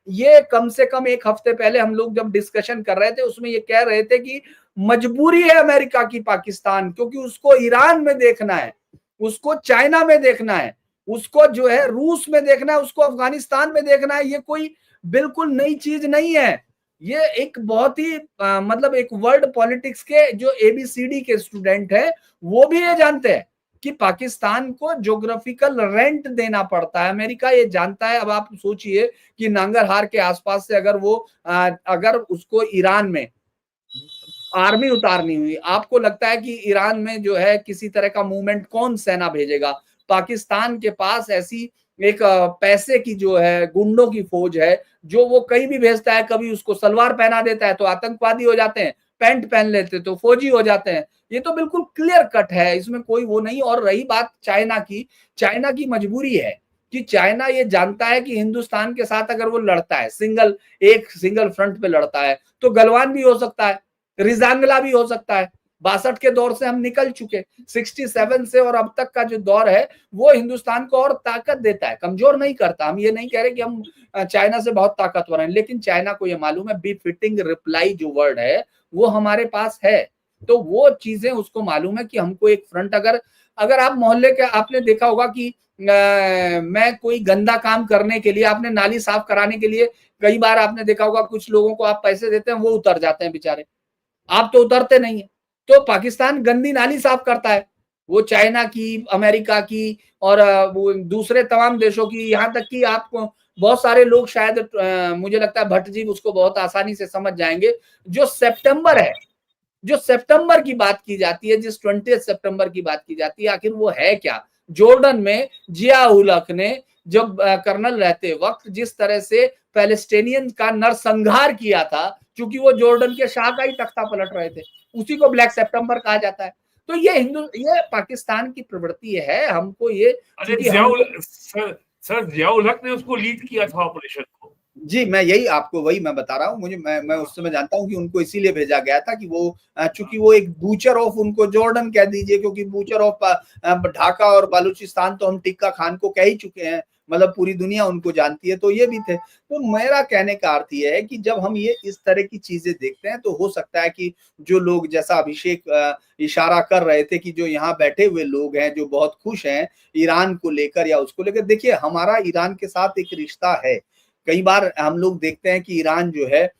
Speaker 5: ये कम से कम एक हफ्ते पहले हम लोग जब डिस्कशन कर रहे थे उसमें ये कह रहे थे कि मजबूरी है अमेरिका की पाकिस्तान, क्योंकि उसको ईरान में देखना है, उसको चाइना में देखना है, उसको जो है रूस में देखना है, उसको अफगानिस्तान में देखना है। ये कोई बिल्कुल नई चीज नहीं है। ये एक बहुत ही मतलब एक वर्ल्ड पॉलिटिक्स के जो ABCD के स्टूडेंट है वो भी ये जानते हैं कि पाकिस्तान को ज्योग्राफिकल रेंट देना पड़ता है। अमेरिका ये जानता है। अब आप सोचिए कि नांगरहार के आसपास से अगर उसको ईरान में आर्मी उतारनी हुई, आपको लगता है कि ईरान में जो है किसी तरह का मूवमेंट कौन सेना भेजेगा? पाकिस्तान के पास ऐसी एक पैसे की जो है गुंडों की फौज है, जो वो कहीं भी भेजता है, कभी उसको सलवार पहना देता है तो आतंकवादी हो जाते हैं, पैंट पहन लेते तो फौजी हो जाते हैं। ये तो बिल्कुल क्लियर कट है, इसमें कोई वो नहीं। और रही बात चाइना की मजबूरी है कि चाइना ये जानता है कि हिंदुस्तान के साथ अगर वो लड़ता है, सिंगल फ्रंट पे लड़ता है, तो गलवान भी हो सकता है, रिजांगला भी हो सकता है। 62 के दौर से हम निकल चुके, 67 से और अब तक का जो दौर है वो हिंदुस्तान को और ताकत देता है, कमजोर नहीं करता। हम ये नहीं कह रहे कि हम चाइना से बहुत ताकतवर हैं, लेकिन चाइना को ये मालूम है बिफिटिंग रिप्लाई जो वर्ड है वो हमारे पास है। तो वो चीजें उसको मालूम है कि हमको एक फ्रंट, अगर आप मोहल्ले के, आपने देखा होगा कि मैं कोई गंदा काम करने के लिए, आपने नाली साफ कराने के लिए कई बार आपने देखा होगा कुछ लोगों को आप पैसे देते हैं, वो उतर जाते हैं बेचारे, आप तो उतरते नहीं है। तो पाकिस्तान गंदी नाली साफ करता है, वो चाइना की, अमेरिका की और वो दूसरे तमाम देशों की, यहाँ तक कि आपको बहुत सारे लोग शायद मुझे लगता है भट्ट जी उसको बहुत आसानी से समझ जाएंगे। जो सितंबर की बात की जाती है, जिस 20 सितंबर की बात की जाती है, आखिर वो है क्या? जॉर्डन में जिया उल हक ने जब कर्नल रहते वक्त जिस तरह से पैलेस्टीनियन का नरसंहार किया था, क्योंकि वो जॉर्डन के शाह का ही तख्ता पलट रहे थे, उसी को ब्लैक सितंबर कहा जाता है। तो ये पाकिस्तान की प्रवृत्ति है। हमको ये
Speaker 4: जिया उल हक ने उसको लीड किया था ऑपरेशन को।
Speaker 5: जी, मैं बता रहा हूँ। मैं उस समय जानता हूँ कि उनको इसीलिए भेजा गया था कि वो चूंकि वो एक बूचर ऑफ, उनको जॉर्डन कह दीजिए, क्योंकि बूचर ऑफ ढाका और बलूचिस्तान तो हम टिक्का खान को कह ही चुके हैं, मतलब पूरी दुनिया उनको जानती है, तो ये भी थे। तो मेरा कहने का अर्थ ये है कि जब हम ये इस तरह की चीजें देखते हैं तो हो सकता है कि जो लोग, जैसा अभिषेक इशारा कर रहे थे कि जो यहाँ बैठे हुए लोग हैं जो बहुत खुश हैं ईरान को लेकर या उसको लेकर, देखिए हमारा ईरान के साथ एक रिश्ता है। कई बार हम लोग देखते हैं कि ईरान जो है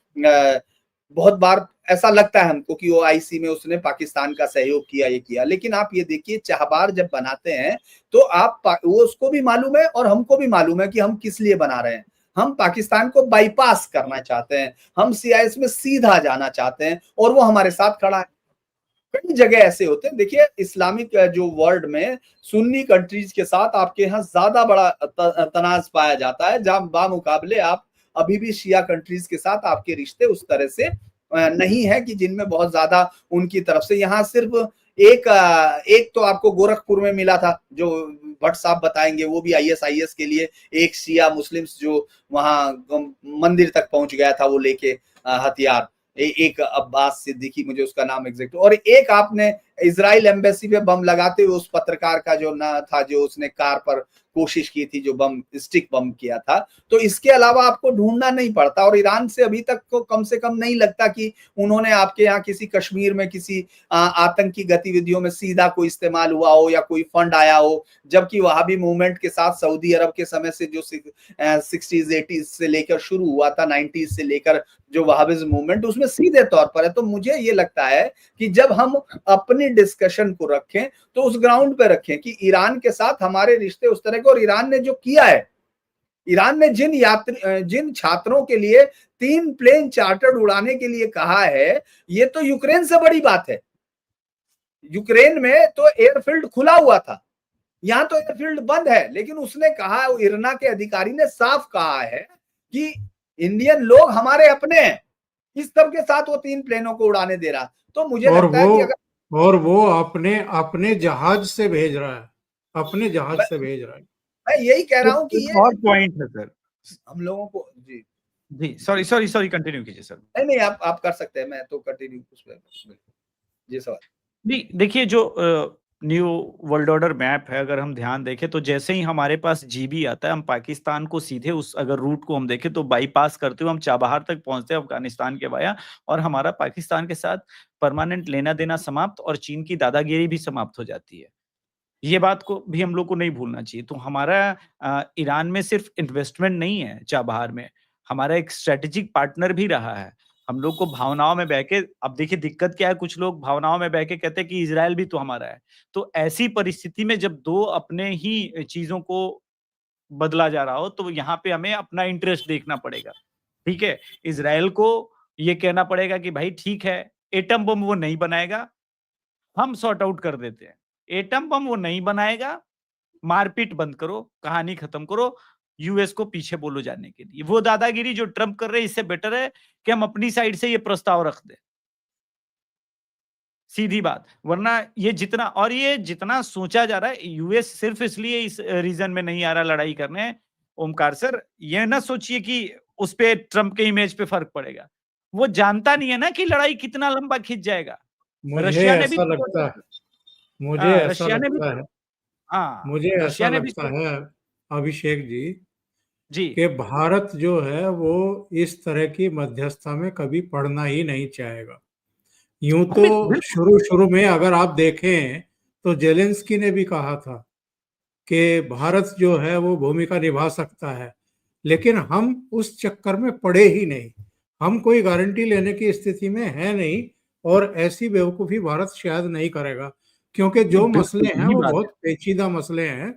Speaker 5: बहुत बार ऐसा लगता है हमको कि OIC में उसने पाकिस्तान का सहयोग किया, ये किया, लेकिन आप ये देखिए चाहबार जब बनाते हैं तो वो उसको भी मालूम है और हमको भी मालूम है कि हम किस लिए बना रहे हैं। हम पाकिस्तान को बाईपास करना चाहते हैं, हम CIS में सीधा जाना चाहते हैं, और वो हमारे साथ खड़ा है। कई जगह ऐसे होते हैं। देखिए इस्लामिक जो वर्ल्ड में सुन्नी कंट्रीज के साथ आपके यहाँ ज्यादा बड़ा तनाज पाया जाता है, जहां बामुकाबले आप अभी भी शिया कंट्रीज के साथ आपके रिश्ते उस तरह से नहीं है कि जिनमें बहुत ज्यादा उनकी तरफ से, यहाँ सिर्फ एक तो आपको गोरखपुर में मिला था, जो भट्ट साहब बताएंगे, वो भी ISIS के लिए एक शिया मुस्लिम्स जो वहां मंदिर तक पहुंच गया था वो लेके हथियार, एक अब्बास सिद्दीकी, मुझे उसका नाम एग्जैक्ट, और एक आपने इजराइल एम्बेसी पे बम लगाते हुए उस पत्रकार का जो ना था, जो उसने कार पर कोशिश की थी, जो बम स्टिक बम किया था। तो इसके अलावा आपको ढूंढना नहीं पड़ता, और ईरान से अभी तक को कम से कम नहीं लगता कि उन्होंने आपके यहाँ किसी कश्मीर में किसी आतंकी गतिविधियों में सीधा कोई इस्तेमाल हुआ हो या कोई फंड आया हो, जबकि वहाबी मूवमेंट के साथ सऊदी अरब के समय से जो 60s 80s से लेकर शुरू हुआ था, 90s से लेकर जो वहाबिज्म मूवमेंट, उसमें सीधे तौर पर है। तो मुझे ये लगता है कि जब हम अपनी डिस्कशन को रखें तो उस ग्राउंड पे रखें कि ईरान के साथ हमारे रिश्ते उस तरह के, और ईरान ने जो किया है, ईरान ने जिन छात्रों के लिए 3 प्लेन चार्टर्ड उड़ाने के लिए कहा है, ये तो यूक्रेन से बड़ी बात है। यूक्रेन में तो एयरफील्ड खुला हुआ था, यहां तो एयरफील्ड बंद है, लेकिन उसने कहा, इरना के अधिकारी ने साफ कहा है कि इंडियन लोग हमारे अपने हैं, इस सब के साथ वो 3 प्लेनों को उड़ाने दे रहा। तो मुझे लगता है कि अगर
Speaker 1: वो अपने जहाज से भेज रहा है, अपने जहाज से भेज रहा है।
Speaker 5: मैं यही कह रहा हूं कि ये
Speaker 2: और पॉइंट है सर,
Speaker 5: हम लोगों को जी
Speaker 2: सॉरी कंटिन्यू कीजिए सर।
Speaker 5: नहीं आप कर सकते हैं, मैं तो कंटिन्यू जी सवाल।
Speaker 2: नहीं, देखिए जो न्यू वर्ल्ड ऑर्डर मैप है, अगर हम ध्यान देखें तो जैसे ही हमारे पास जीबी आता है, हम पाकिस्तान को सीधे उस अगर रूट को हम देखें तो बाईपास करते हुए हम चाबहार तक पहुंचते हैं अफगानिस्तान के वाया, और हमारा पाकिस्तान के साथ परमानेंट लेना देना समाप्त और चीन की दादागिरी भी समाप्त हो जाती है। ये बात को भी हम लोग को नहीं भूलना चाहिए। तो हमारा ईरान में सिर्फ इन्वेस्टमेंट नहीं है चाबहार में, हमारा एक स्ट्रेटेजिक पार्टनर भी रहा है। हम लोग को भावनाओं में बह के, अब देखिए दिक्कत क्या है, कुछ लोग भावनाओं में बह के कहते हैं कि इजराइल भी तो हमारा है। तो ऐसी परिस्थिति में जब 2 अपने ही चीजों को बदला जा रहा हो, तो यहाँ पे हमें अपना इंटरेस्ट देखना पड़ेगा। ठीक है, इजराइल को ये कहना पड़ेगा कि भाई ठीक है, एटम बम वो नहीं बनाएगा, हम सॉर्ट आउट कर देते हैं। एटम बम वो नहीं बनाएगा, मारपीट बंद करो, कहानी खत्म करो, यूएस को पीछे बोलो जाने के लिए। वो दादागिरी जो ट्रम्प कर रहे हैं, इससे बेटर है कि हम अपनी साइड से ये प्रस्ताव रख दें, सीधी बात। वरना ये जितना सोचा जा रहा है, यूएस सिर्फ इसलिए इस रीजन में नहीं आ रहा लड़ाई करने, ओमकार सर, ये ना सोचिए कि उस पे ट्रम्प के इमेज पे फर्क पड़ेगा। वो जानता नहीं है ना कि लड़ाई कितना लंबा खिंच जाएगा।
Speaker 1: मुझे
Speaker 2: रशिया ने भी
Speaker 1: ऐसा लगता है
Speaker 2: रशिया ने भी
Speaker 1: अभिषेक
Speaker 2: जी
Speaker 1: कि भारत जो है वो इस तरह की मध्यस्थता में कभी पड़ना ही नहीं चाहेगा। यूं तो शुरू में अगर आप देखें तो जेलेंस्की ने भी कहा था कि भारत जो है वो भूमिका निभा सकता है, लेकिन हम उस चक्कर में पड़े ही नहीं। हम कोई गारंटी लेने की स्थिति में है नहीं, और ऐसी बेवकूफ़ी भारत शायद नहीं करेगा, क्योंकि जो मसले हैं वो बहुत पेचीदा मसले हैं,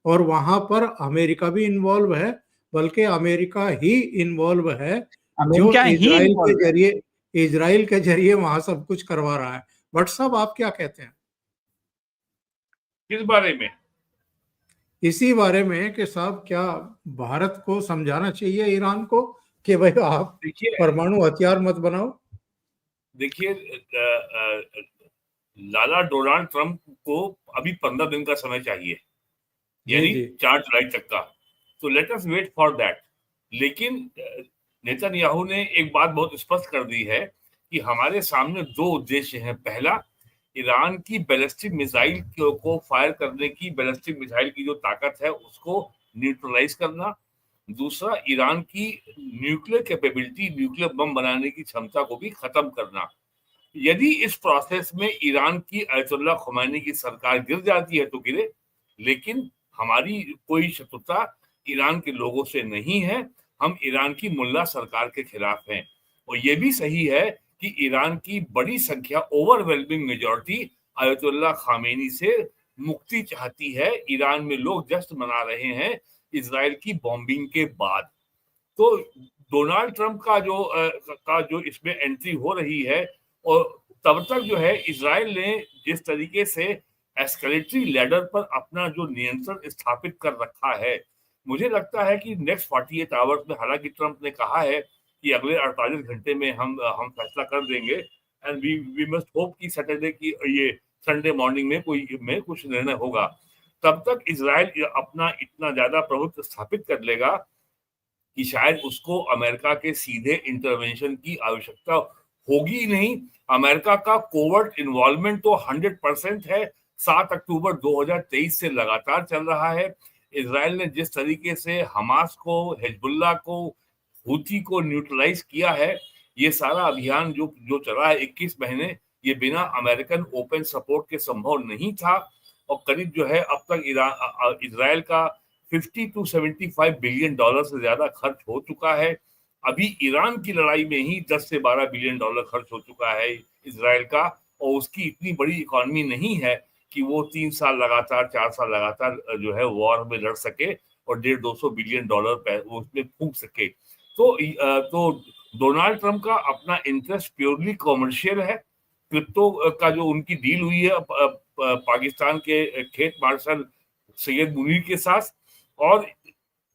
Speaker 1: और वहां पर अमेरिका भी इन्वॉल्व है, बल्कि अमेरिका ही इन्वॉल्व है जो इजराइल के जरिए वहां सब कुछ करवा रहा है। भट्ट साहब, आप क्या कहते हैं
Speaker 4: किस बारे में?
Speaker 1: इसी बारे में कि साहब क्या भारत को समझाना चाहिए ईरान को कि भाई आप परमाणु हथियार मत बनाओ?
Speaker 4: देखिए, लाला डोनाल्ड ट्रंप को अभी 15 दिन का समय चाहिए, यानी 4 जुलाई तक का। तो let us wait for that. लेकिन नेतन्याहू ने एक बात बहुत स्पष्ट कर दी है कि हमारे सामने 2 उद्देश्य हैं। पहला, ईरान की बैलिस्टिक मिसाइल को फायर करने की, बैलिस्टिक मिसाइल की जो ताकत है उसको न्यूट्रलाइज करना। दूसरा, ईरान की न्यूक्लियर कैपेबिलिटी, न्यूक्लियर बम बनाने की क्षमता को भी खत्म करना। यदि इस प्रोसेस में ईरान की अयतुल्ला खुमैनी की सरकार गिर जाती है तो गिरे, लेकिन हमारी कोई शत्रुता ईरान के लोगों से नहीं है। हम ईरान की मुल्ला सरकार के खिलाफ हैं। और यह भी सही है कि ईरान की बड़ी संख्या, ओवरवेलमिंग मेजॉरिटी, अयतुल्ला खामेनी से मुक्ति चाहती है। ईरान में लोग जश्न मना रहे हैं इजराइल की बॉम्बिंग के बाद। तो डोनाल्ड ट्रंप का जो इसमें एंट्री हो रही है, और तब तक जो है इजराइल ने जिस तरीके से एस्केलेटरी लैडर पर अपना जो नियंत्रण स्थापित कर रखा है, मुझे लगता है कि नेक्स्ट 48 आवर्स में, हालांकि ट्रंप ने कहा है कि अगले 48 घंटे में हम फैसला कर देंगे, एंड वी मस्ट होप कि सैटरडे की ये संडे मॉर्निंग में कुछ निर्णय होगा। तब तक इजराइल अपना इतना ज्यादा प्रभुत्व स्थापित कर लेगा कि शायद उसको अमेरिका के सीधे इंटरवेंशन की आवश्यकता होगी ही नहीं। अमेरिका का कोवर्ट इन्वॉल्वमेंट तो 100% है, 7 अक्टूबर 2023 से लगातार चल रहा है। इजराइल ने जिस तरीके से हमास को, हिजबुल्लाह को, हूथी को न्यूट्रलाइज किया है, ये सारा अभियान जो जो चला है 21 महीने, ये बिना अमेरिकन ओपन सपोर्ट के संभव नहीं था। और करीब जो है अब तक इजराइल का 50 to 75 बिलियन डॉलर से ज्यादा खर्च हो चुका है। अभी ईरान की लड़ाई में ही 10 से 12 बिलियन डॉलर खर्च हो चुका है इजराइल का, और उसकी इतनी बड़ी इकोनॉमी नहीं है कि वो 3 साल लगातार, 4 साल लगातार जो है वॉर में लड़ सके और 150-200 बिलियन डॉलर वो उसमें फूंक सके। तो डोनाल्ड ट्रंप का अपना इंटरेस्ट प्योरली कॉमर्शियल है। क्रिप्टो का जो उनकी डील हुई है पाकिस्तान के खेत मार्शल सैयद मुनीर के साथ, और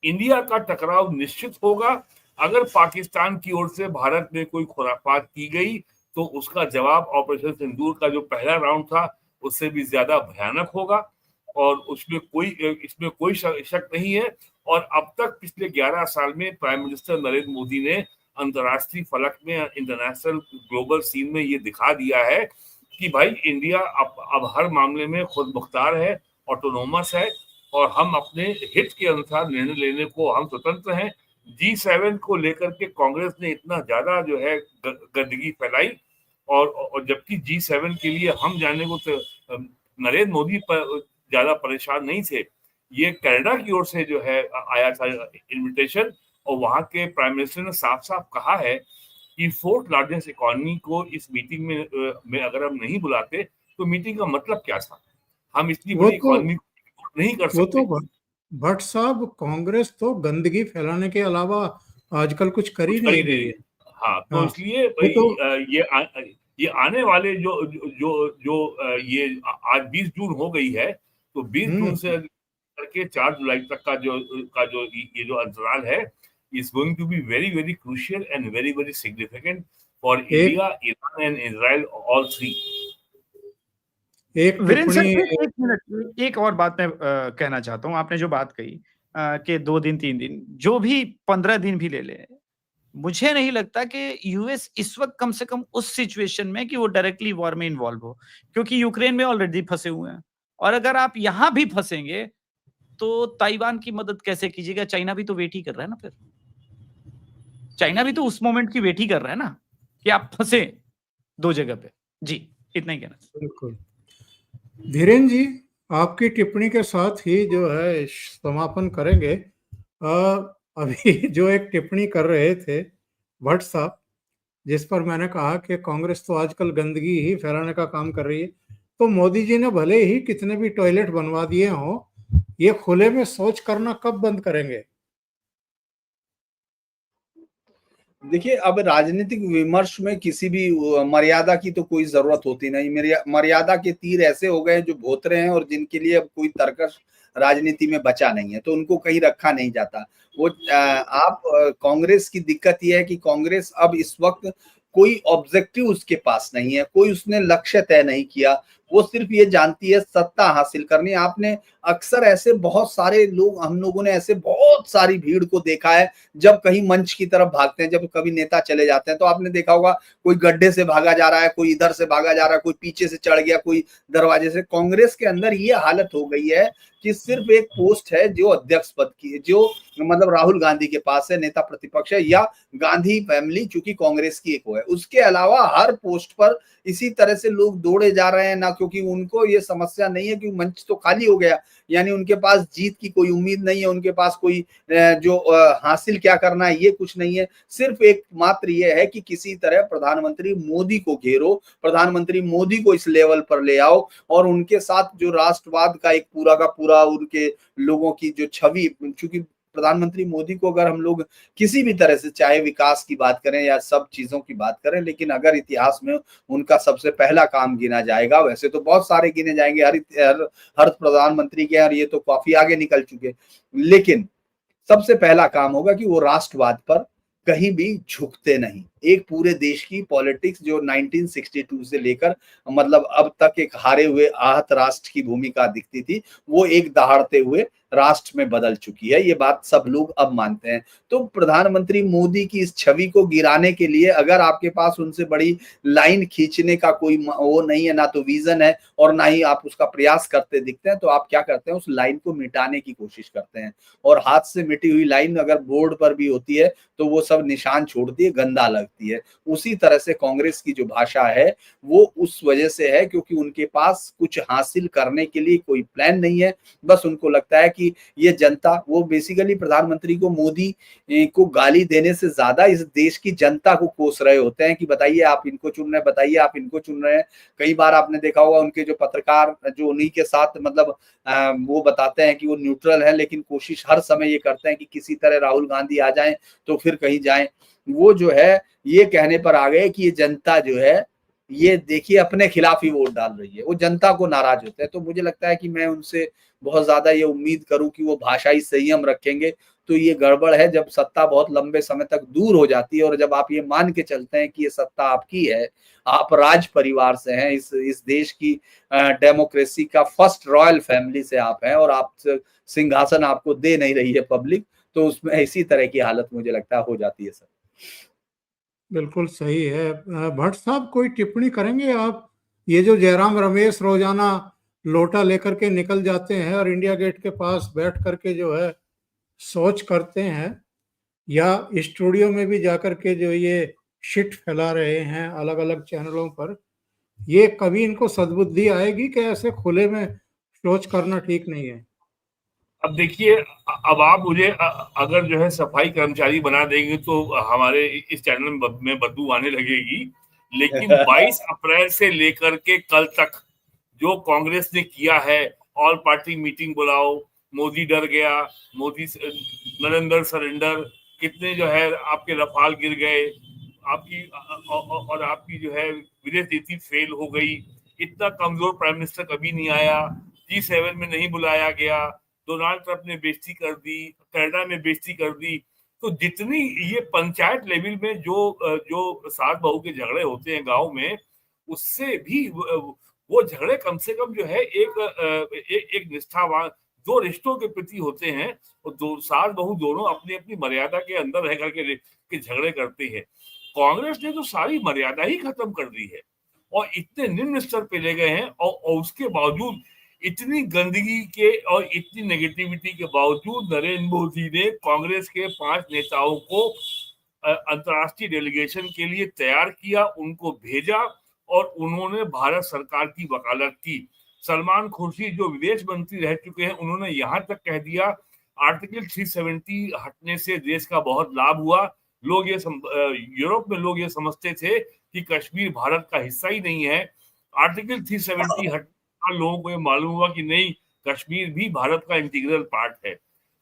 Speaker 4: इंडिया का टकराव निश्चित होगा। अगर पाकिस्तान की ओर से भारत में कोई खुरापात की गई तो उसका जवाब ऑपरेशन सिंदूर का जो पहला राउंड था उससे भी ज्यादा भयानक होगा, और इसमें कोई शक नहीं है। और अब तक पिछले 11 साल में प्राइम मिनिस्टर नरेंद्र मोदी ने अंतर्राष्ट्रीय फलक में, इंटरनेशनल ग्लोबल सीन में ये दिखा दिया है कि भाई इंडिया अब हर मामले में खुद मुख्तार है, ऑटोनोमस है, और हम अपने हित के अनुसार निर्णय लेने को हम स्वतंत्र हैं। G7 को लेकर के कांग्रेस ने इतना ज्यादा जो है गंदगी फैलाई, और जबकि G7 के लिए हम जाने को नरेंद्र मोदी पर ज्यादा परेशान नहीं थे। ये कनाडा की ओर से जो है आया था इनविटेशन, और वहां के प्राइम मिनिस्टर ने साफ साफ कहा है कि 4th लार्जेस्ट इकोनॉमी को इस मीटिंग में अगर हम नहीं बुलाते तो मीटिंग का मतलब क्या था? हम इतनी बड़ी इकोनॉमी नहीं कर सकते।
Speaker 1: वो तो भट्ट साहब, कांग्रेस तो गंदगी फैलाने के अलावा आजकल कुछ कर ही नहीं रही है।
Speaker 4: हाँ, तो इसलिए ये आने वाले जो ये आज 20 जून हो गई है, तो 20 जून से करके 4 जुलाई तक का जो ये जो अंतराल है, is going to be very very crucial and very very significant for India, Iran and Israel, all three.
Speaker 3: Virendra sir, एक मिनट, एक और बात मैं कहना चाहता हूँ। आपने जो बात कही कि 2 दिन 3 दिन, जो भी 15 दिन भी ले ले, मुझे नहीं लगता कि यूएस इस वक्त कम से कम उस सिचुएशन में कि वो डायरेक्टली वॉर में इन्वॉल्व हो, क्योंकि यूक्रेन में ऑलरेडी फंसे हुए हैं। और अगर आप यहां भी फंसेंगे तो ताइवान की मदद कैसे कीजिएगा? चाइना भी तो वेट ही कर रहा है ना, फिर चाइना भी तो उस मोमेंट की वेट ही कर रहा है ना कि आप फंसे 2 जगह पे। जी, इतना ही कहना।
Speaker 1: बिल्कुल धीरेन्द्र जी, आपकी टिप्पणी के साथ ही जो है समापन करेंगे। अभी जो एक टिप्पणी कर रहे थे भट्ट साहब, जिस पर मैंने कहा कि कांग्रेस तो आजकल गंदगी ही फैलाने का काम कर रही है, तो मोदी जी ने भले ही कितने भी टॉयलेट बनवा दिए हों, ये खुले में शौच करना कब बंद करेंगे?
Speaker 5: देखिए, अब राजनीतिक विमर्श में किसी भी मर्यादा की तो कोई जरूरत होती नहीं। मर्यादा के तीर ऐसे हो गए जो भोतरे हैं और जिनके लिए अब कोई तर्कश राजनीति में बचा नहीं है, तो उनको कहीं रखा नहीं जाता। वो आप कांग्रेस की दिक्कत यह है कि कांग्रेस अब इस वक्त कोई ऑब्जेक्टिव उसके पास नहीं है, कोई उसने लक्ष्य तय नहीं किया। वो सिर्फ ये जानती है सत्ता हासिल करनी। आपने अक्सर ऐसे बहुत सारे लोग, हम लोगों ने ऐसे बहुत सारी भीड़ को देखा है जब कहीं मंच की तरफ भागते हैं, जब कभी नेता चले जाते हैं तो आपने देखा होगा कोई गड्ढे से भागा जा रहा है, कोई इधर से भागा जा रहा है, कोई पीछे से चढ़ गया, कोई दरवाजे से। कांग्रेस के अंदर ये हालत हो गई है कि सिर्फ एक पोस्ट है जो अध्यक्ष पद की है, जो मतलब राहुल गांधी के पास है, नेता प्रतिपक्ष है, या गांधी फैमिली चूंकि कांग्रेस की एक वो है। उसके अलावा हर पोस्ट पर इसी तरह से लोग दौड़े जा रहे हैं ना, क्योंकि उनको ये समस्या नहीं है कि मंच तो खाली हो गया, यानी उनके पास जीत की कोई उम्मीद नहीं है, उनके पास कोई जो हासिल क्या करना है ये कुछ नहीं है। सिर्फ एक मात्र ये है कि किसी तरह प्रधानमंत्री मोदी को घेरो, प्रधानमंत्री मोदी को इस लेवल पर ले आओ, और उनके साथ जो राष्ट्रवाद का एक पूरा का पूरा उनके लोगों की जो छवि, चूंकि प्रधानमंत्री मोदी को अगर हम लोग किसी भी तरह से चाहे विकास की बात करें या सब चीजों की बात करें, लेकिन अगर इतिहास में उनका सबसे पहला काम गिना जाएगा, वैसे तो बहुत सारे गिने जाएंगे हर प्रधानमंत्री के, और ये तो काफी आगे निकल चुके, लेकिन सबसे पहला काम होगा कि वो राष्ट्रवाद पर कहीं भी झुकते नहीं। एक पूरे देश की पॉलिटिक्स जो 1962 से लेकर मतलब अब तक एक हारे हुए आहत राष्ट्र की भूमिका दिखती थी, वो एक दहाड़ते हुए राष्ट्र में बदल चुकी है। ये बात सब लोग अब मानते हैं। तो प्रधानमंत्री मोदी की इस छवि को गिराने के लिए अगर आपके पास उनसे बड़ी लाइन खींचने का कोई वो नहीं है, ना तो विजन है और ना ही आप उसका प्रयास करते दिखते हैं, तो आप क्या करते हैं, उस लाइन को मिटाने की कोशिश करते हैं। और हाथ से मिटी हुई लाइन अगर बोर्ड पर भी होती है तो वो सब निशान छोड़ती है, गंदा लगती है। उसी तरह से कांग्रेस की जो भाषा है वो उस वजह से है क्योंकि उनके पास कुछ हासिल करने के लिए कोई प्लान नहीं है। बस उनको लगता है कि ये जनता, वो बेसिकली प्रधानमंत्री को मोदी को गाली देने से ज्यादा इस देश की जनता को कोस रहे होते हैं कि बताइए आप इनको चुन रहे हैं, बताइए आप इनको चुन रहे हैं। कई बार आपने देखा होगा उनके जो पत्रकार जो उन्हीं के साथ मतलब वो बताते हैं कि वो न्यूट्रल है, लेकिन कोशिश हर समय ये करते हैं कि किसी तरह राहुल गांधी आ जाएं तो फिर कहीं जाएं। वो जो है ये कहने पर आ गए कि ये जनता जो है ये देखिए अपने खिलाफ ही वोट डाल रही है, वो जनता को नाराज होते हैं। तो मुझे लगता है कि मैं उनसे बहुत ज्यादा ये उम्मीद करूं कि वो भाषाई संयम रखेंगे तो ये गड़बड़ है। जब सत्ता बहुत लंबे समय तक दूर हो जाती है और जब आप ये मान के चलते हैं कि ये सत्ता आपकी है, आप राज परिवार से हैं, इस देश की डेमोक्रेसी का फर्स्ट रॉयल फैमिली से आप हैं और आप सिंहासन आपको दे नहीं रही है पब्लिक, तो उसमें इसी तरह की हालत मुझे लगता है हो जाती है सर।
Speaker 1: बिल्कुल सही है। भट्ट साहब कोई टिप्पणी करेंगे आप? ये जो जयराम रमेश रोजाना लोटा लेकर के निकल जाते हैं और इंडिया गेट के पास बैठ करके जो है शौच करते हैं, या स्टूडियो में भी जाकर के जो ये शिट फैला रहे हैं अलग अलग चैनलों पर, ये कभी इनको सद्बुद्धि आएगी कि ऐसे खुले में शौच करना ठीक नहीं है?
Speaker 4: अब देखिए, अब आप मुझे अगर जो है सफाई कर्मचारी बना देंगे तो हमारे इस चैनल में बदबू आने लगेगी। लेकिन 22 अप्रैल से लेकर के कल तक जो कांग्रेस ने किया है, ऑल पार्टी मीटिंग बुलाओ, मोदी डर गया, मोदी नरेंद्र सरेंडर, कितने जो है आपके रफाल गिर गए, आपकी और आपकी जो है विदेश नीति फेल हो गई, इतना कमजोर प्राइम मिनिस्टर कभी नहीं आया, G7 में नहीं बुलाया गया, डोनाल्ड ट्रंप ने बेइज्जती कर दी, कनाडा में बेइज्जती कर दी। तो जितनी ये पंचायत लेवल में जो सास बहू के झगड़े होते हैं गांव में, उससे भी वो झगड़े कम से कम जो है एक निष्ठावान दो रिश्तों के प्रति होते हैं, और दो सास बहू दोनों अपनी अपनी मर्यादा के अंदर रह करके झगड़े करते हैं। कांग्रेस ने तो सारी मर्यादा ही खत्म कर दी है और इतने निम्न स्तर पे ले गए हैं, और उसके बावजूद इतनी गंदगी के और इतनी नेगेटिविटी के बावजूद नरेंद्र मोदी ने कांग्रेस के 5 नेताओं को अंतर्राष्ट्रीय डेलीगेशन के लिए तैयार किया, उनको भेजा और उन्होंने भारत सरकार की वकालत की। सलमान खुर्शीद जो विदेश मंत्री रह चुके हैं, उन्होंने यहां तक कह दिया आर्टिकल 370 हटने से देश का बहुत लाभ हुआ। लोग ये यूरोप में लोग ये समझते थे कि कश्मीर भारत का हिस्सा ही नहीं है। आर्टिकल 370 हटने लोगों को ये मालूम हुआ कि नहीं, कश्मीर भी भारत का इंटीग्रल पार्ट है।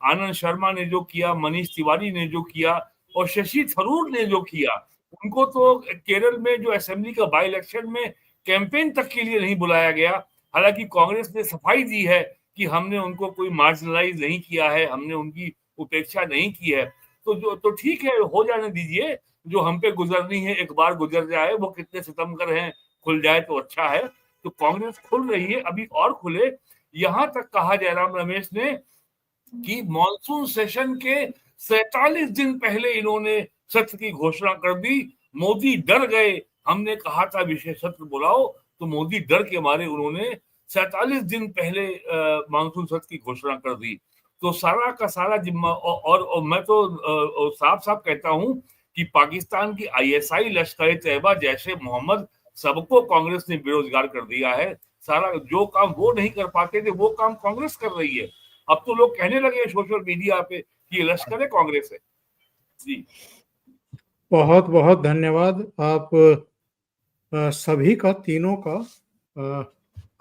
Speaker 4: आनंद शर्मा ने जो किया, मनीष तिवारी ने जो किया और शशि थरूर ने जो किया, उनको तो केरल में जो असेंबली का बाई इलेक्शन में कैंपेन तक के लिए नहीं बुलाया गया। हालांकि कांग्रेस ने सफाई दी है कि हमने उनको कोई मार्जिनलाइज नहीं किया है, हमने उनकी उपेक्षा नहीं की है। तो ठीक है, हो जाने दीजिए, जो हम पे गुजरनी है एक बार गुजर जाए, वो कितने सितमगर हैं, खुल जाए तो अच्छा है। तो कांग्रेस खुल रही है, अभी और खुले। यहां तक कहा जयराम रमेश ने कि मॉनसून सेशन के 47 दिन पहले इन्होंने सत्र की घोषणा कर दी। मोदी डर गए, हमने कहा था विशेष सत्र बुलाओ, तो मोदी डर के मारे उन्होंने 47 दिन पहले मानसून सत्र की घोषणा कर दी। तो सारा का सारा जिम्मा, और मैं तो साफ साफ कहता हूं कि पाकिस्तान की ISI, लश्कर तैयबा, जैशे मोहम्मद, सबको कांग्रेस ने बेरोजगार कर दिया है। सारा जो काम वो नहीं कर पाते थे वो काम कांग्रेस कर रही है। अब तो लोग कहने लगे सोशल मीडिया पे कि ये लश्कर है, कांग्रेस है। जी,
Speaker 1: बहुत बहुत धन्यवाद आप सभी का, तीनों का।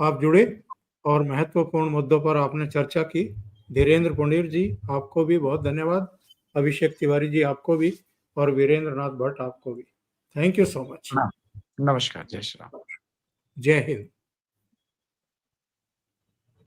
Speaker 1: आप जुड़े और महत्वपूर्ण मुद्दों पर आपने चर्चा की। धीरेन्द्र पुंडीर जी, आपको भी बहुत धन्यवाद। अभिषेक तिवारी जी, आपको भी, और वीरेंद्र नाथ भट्ट, आपको भी। Thank you so much.
Speaker 3: नमस्कार, जय श्री राम।
Speaker 1: जय हिंद।